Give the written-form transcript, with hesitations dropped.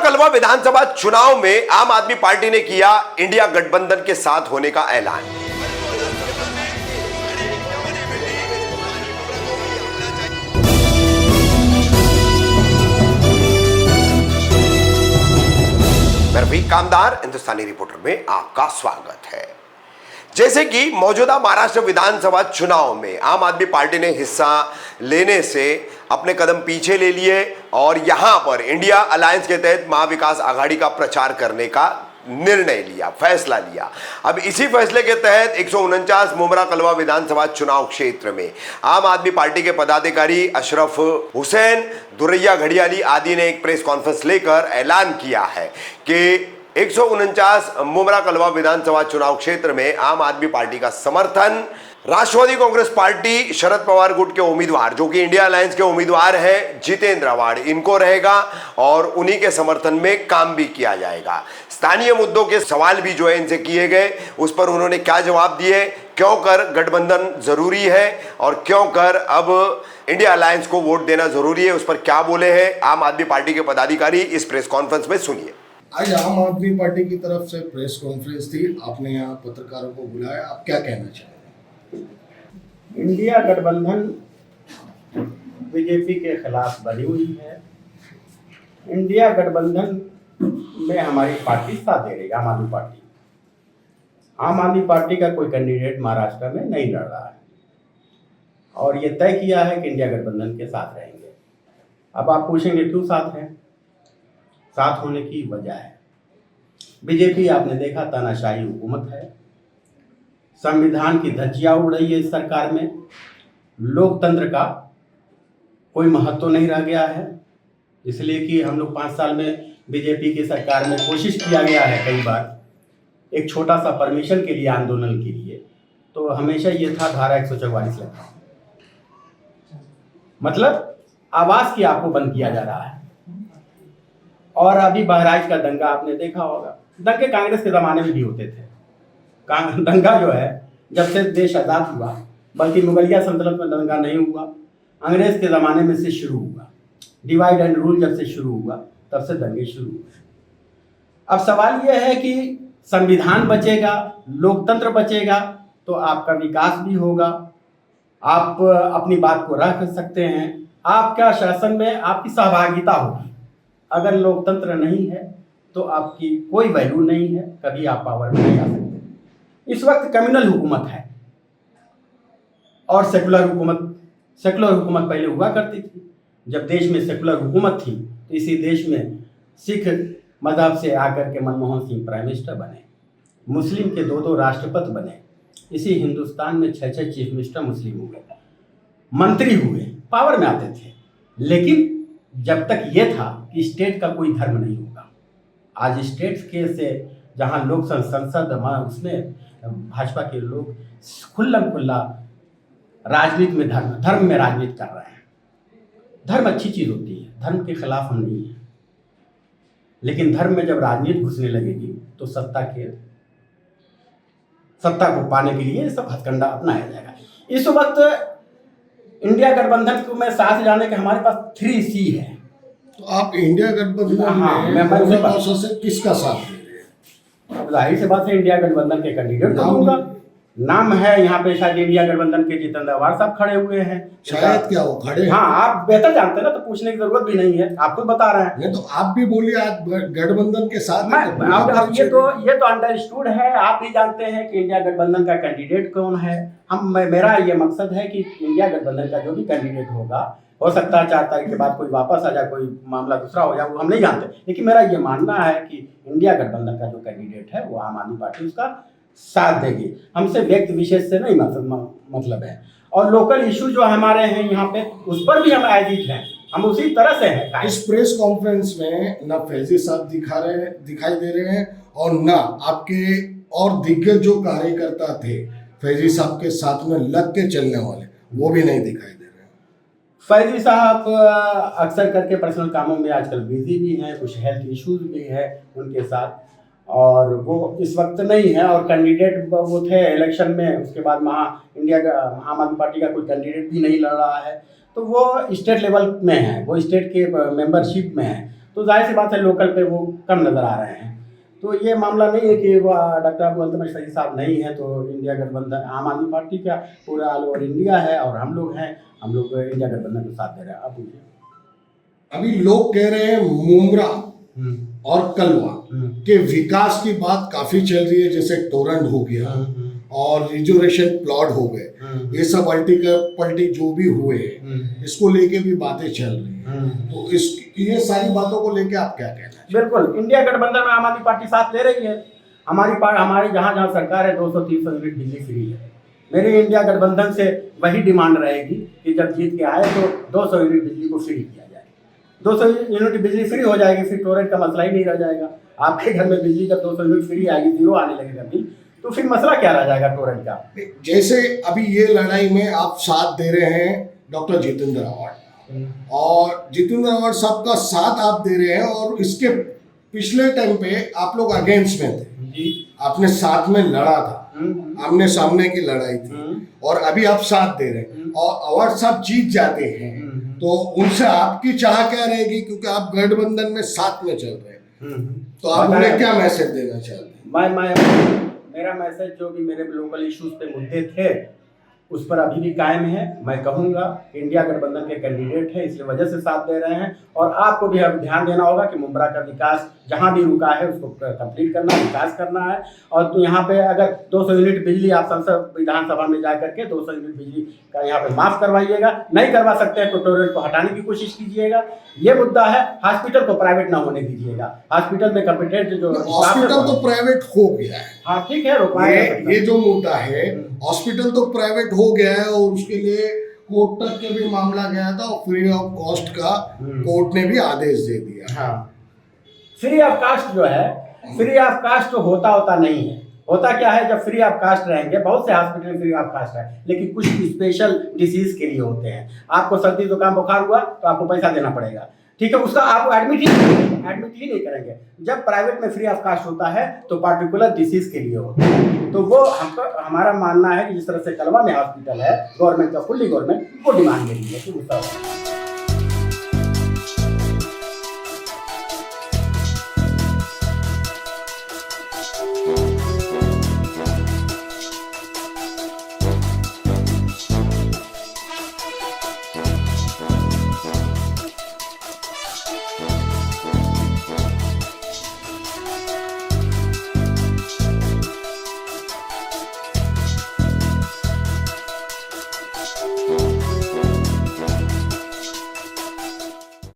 कलवा विधानसभा चुनाव में आम आदमी पार्टी ने किया इंडिया गठबंधन के साथ होने का ऐलान। मैं रफीक कामदार, हिंदुस्तानी रिपोर्टर में आपका स्वागत है। जैसे कि मौजूदा महाराष्ट्र विधानसभा चुनाव में आम आदमी पार्टी ने हिस्सा लेने से अपने कदम पीछे ले लिए और यहां पर इंडिया अलायंस के तहत महाविकास आघाड़ी का प्रचार करने का निर्णय लिया, फैसला लिया। अब इसी फैसले के तहत 149 मुमरा कलवा विधानसभा चुनाव क्षेत्र में आम आदमी पार्टी के पदाधिकारी अशरफ हुसैन, दुरैया घड़ियाली आदि ने एक प्रेस कॉन्फ्रेंस लेकर ऐलान किया है कि 149 मुमरा कलवा विधानसभा चुनाव क्षेत्र में आम आदमी पार्टी का समर्थन राष्ट्रवादी कांग्रेस पार्टी शरद पवार गुट के उम्मीदवार जो कि इंडिया अलायंस के उम्मीदवार हैं जितेंद्र आव्हाड, इनको रहेगा और उन्हीं के समर्थन में काम भी किया जाएगा। स्थानीय मुद्दों के सवाल भी जो है इनसे किए गए, उस पर उन्होंने क्या जवाब दिए, क्यों कर गठबंधन जरूरी है और क्यों कर अब इंडिया अलायंस को वोट देना जरूरी है, उस पर क्या बोले हैं आम आदमी पार्टी के पदाधिकारी, इस प्रेस कॉन्फ्रेंस में सुनिए। आज आम आदमी पार्टी की तरफ से प्रेस कॉन्फ्रेंस थी, आपने यहाँ पत्रकारों को बुलाया, आप क्या कहना चाहेंगे? इंडिया गठबंधन बीजेपी के खिलाफ बनी हुई है। इंडिया गठबंधन में हमारी पार्टी साथ दे रही है, आम आदमी पार्टी। आम आदमी पार्टी का कोई कैंडिडेट महाराष्ट्र में नहीं लड़ रहा है और ये तय किया है कि इंडिया गठबंधन के साथ रहेंगे। अब आप पूछेंगे क्यों साथ हैं? साथ होने की वजह है, बीजेपी आपने देखा तानाशाही हुकूमत है, संविधान की धज्जियां उड़ रही है इस सरकार में, लोकतंत्र का कोई महत्व नहीं रह गया है। इसलिए कि हम लोग 5 साल में बीजेपी की सरकार में कोशिश किया गया है कई बार एक छोटा सा परमिशन के लिए, आंदोलन के लिए, तो हमेशा ये था धारा 144 लगा, मतलब आवाज़ की आपको बंद किया जा रहा है। और अभी बहराइच का दंगा आपने देखा होगा, दंगे कांग्रेस के ज़माने में भी होते थे। दंगा जो है जब से देश आज़ाद हुआ, बल्कि मुगलिया सल्तनत में दंगा नहीं हुआ, अंग्रेज़ के ज़माने में से शुरू हुआ। डिवाइड एंड रूल जब से शुरू हुआ तब से दंगे शुरू हुए। अब सवाल यह है कि संविधान बचेगा, लोकतंत्र बचेगा तो आपका विकास भी होगा, आप अपनी बात को रख सकते हैं, आपका शासन में आपकी सहभागिता होगी। अगर लोकतंत्र नहीं है तो आपकी कोई वैल्यू नहीं है, कभी आप पावर में नहीं आ सकते। इस वक्त कम्युनल हुकूमत है और सेकुलर हुकूमत पहले हुआ करती थी। जब देश में सेकुलर हुकूमत थी तो इसी देश में सिख मजहब से आकर के मनमोहन सिंह प्राइम मिनिस्टर बने, मुस्लिम के 2 राष्ट्रपति बने, इसी हिंदुस्तान में 6 चीफ मिनिस्टर मुस्लिम हुए, मंत्री हुए, पावर में आते थे। लेकिन जब तक ये था कि स्टेट का कोई धर्म नहीं होगा। आज स्टेट के से जहाँ लोक संसद उसमें भाजपा के लोग खुल्ला राजनीति में धर्म में राजनीति कर रहे हैं। धर्म अच्छी चीज़ होती है, धर्म के खिलाफ हम नहीं हैं, लेकिन धर्म में जब राजनीति घुसने लगेगी तो सत्ता को पाने के लिए सब हथकंडा अपनाया जाएगा। इस वक्त इंडिया गठबंधन को में साथ जाने के हमारे पास 3C है। तो आप इंडिया गठबंधन में उसी प्रोसेस से किसका साथ दे रहे हैं? जाहिर सी बात है इंडिया गठबंधन के कैंडिडेट होगा। नाम है यहाँ पे शायद इंडिया गठबंधन के जितेंद्र आव्हाड साहब खड़े हुए हैं। शायद क्या वो खड़े हैं? हाँ, आप बेहतर जानते हैं ना, तो पूछने की जरूरत भी नहीं है, आप खुद बता रहे हैं। नहीं तो आप भी बोलिए, आप गठबंधन के साथ ये तो अंडरस्टूड है, आप भी जानते हैं कि इंडिया गठबंधन का कैंडिडेट कौन है। मेरा ये मकसद है कि इंडिया गठबंधन का जो भी कैंडिडेट होगा, हो सकता है 4 तारीख के बाद कोई वापस आ जाए, कोई मामला दूसरा हो जाए, वो हम नहीं जानते, लेकिन मेरा ये मानना है कि इंडिया गठबंधन का जो कैंडिडेट है वो आम आदमी पार्टी उसका साथ देगी। हमसे व्यक्ति विशेष से नहीं मतलब है। और लोकल इशू जो हमारे हैं यहाँ पे, उस पर भी हम एडिट हैं, हम उसी तरह से हैं। इस प्रेस कॉन्फ्रेंस में न फैजी साहब दिखाई दे रहे हैं और न आपके और दिग्गज जो कार्यकर्ता थे फैजी साहब के साथ में लग के चलने वाले, वो भी नहीं दिखाई दे रहे हैं। फैजी साहब अक्सर करके पर्सनल कामों में आजकल बिजी भी हैं, कुछ हेल्थ इश्यूज भी है उनके साथ, और वो इस वक्त नहीं है। और कैंडिडेट वो थे इलेक्शन में, उसके बाद आम आदमी पार्टी का कोई कैंडिडेट भी नहीं लड़ रहा है, तो वो स्टेट लेवल में है, वो स्टेट के मेंबरशिप में है। तो तो जाहिर सी बात है लोकल पे वो कम नज़र आ रहे हैं। तो ये मामला नहीं है कि वो डॉक्टर अब्दुल अल्तमश फैजी साहब नहीं है तो इंडिया गठबंधन आम आदमी पार्टी का पूरा ऑल ओवर इंडिया है और हम लोग हैं, हम लोग इंडिया गठबंधन को साथ दे रहे हैं। आप पूछिए। अभी लोग कह रहे हैं मुमरा और कलवा के विकास की बात काफी चल रही है, जैसे टोरंट हो गया और रिजर्वेशन प्लॉट हो गए, ये सब पलटी जो भी हुए इसको लेके भी बातें चल रही हैं। तो इस ये सारी बातों को लेके आप क्या कहना है? बिल्कुल, इंडिया गठबंधन में आम आदमी पार्टी साथ ले रही है। हमारी जहाँ जहाँ सरकार है 200-300 यूनिट बिजली फ्री है। मेरी इंडिया गठबंधन से वही डिमांड रहेगी कि जब जीत के आए तो 200 यूनिट बिजली को फ्री किया जाए। 200 यूनिट बिजली फ्री हो जाएगी, फिर टोरेंट का मसला ही नहीं रह जाएगा। आपके घर में बिजली जब 200 यूनिट फ्री आएगी, जीरो आने लगेगा बिल, तो फिर मसला क्या रह जाएगा टोरेंट का? जैसे अभी ये लड़ाई में आप साथ दे रहे हैं डॉक्टर जितेंद्र आव्हाड और जितेंद्र आव्हाड साहब का साथ आप दे रहे हैं, और इसके पिछले टाइम पे आप लोग अगेंस्ट में थे जी, आपने साथ में लड़ा था, आमने सामने की लड़ाई थी, और अभी आप साथ दे रहे हैं और आव्हाड साहब जीत जाते हैं तो उनसे आपकी चाह क्या रहेगी, क्योंकि आप गठबंधन में साथ में चल रहे हैं, तो आप उन्हें क्या मैसेज देना चाहते हैं? मेरा मैसेज जो भी मेरे लोकल इश्यूज पे मुद्दे थे उस पर अभी भी कायम है। मैं कहूँगा इंडिया गठबंधन के कैंडिडेट है, इसलिए वजह से साथ दे रहे हैं। और आपको भी अब ध्यान देना होगा कि मुंब्रा का विकास जहाँ भी रुका है उसको कंप्लीट करना, विकास करना है। और तो यहाँ पे अगर 200 यूनिट बिजली आप संसद विधानसभा में जा करके 200 यूनिट बिजली का यहाँ पे माफ़ करवाइएगा, नहीं करवा सकते हैं तो टोरेंट को हटाने की कोशिश कीजिएगा। ये मुद्दा है। हॉस्पिटल को प्राइवेट ना होने दीजिएगा, हॉस्पिटल में कम्पिटेंट जो हॉस्पिटल तो प्राइवेट हो गया है। हाँ ठीक है, रुकवाएगा। ये जो मुद्दा है हॉस्पिटल तो प्राइवेट हो गया है और उसके लिए कोर्ट तक के भी मामला गया था और फ्री ऑफ कॉस्ट का कोर्ट ने भी आदेश दे दिया। हाँ, फ्री ऑफ कास्ट जो है, फ्री ऑफ कास्ट तो होता नहीं है। होता क्या है, जब फ्री ऑफ कास्ट रहेंगे, बहुत से हॉस्पिटल फ्री ऑफ कास्ट है, लेकिन कुछ स्पेशल डिसीज के लिए होते हैं। आपको सर्दी जुकाम बुखार हुआ तो आपको पैसा देना पड़ेगा, ठीक है, उसका आप एडमिट ही नहीं करेंगे। जब प्राइवेट में फ्री ऑफ कास्ट होता है तो पार्टिकुलर डिसीज के लिए होता है। तो वो हमारा मानना है कि जिस तरह से कलवा में हॉस्पिटल है गवर्नमेंट का, फुल्ली गवर्नमेंट, वो डिमांड के लिए कि उसका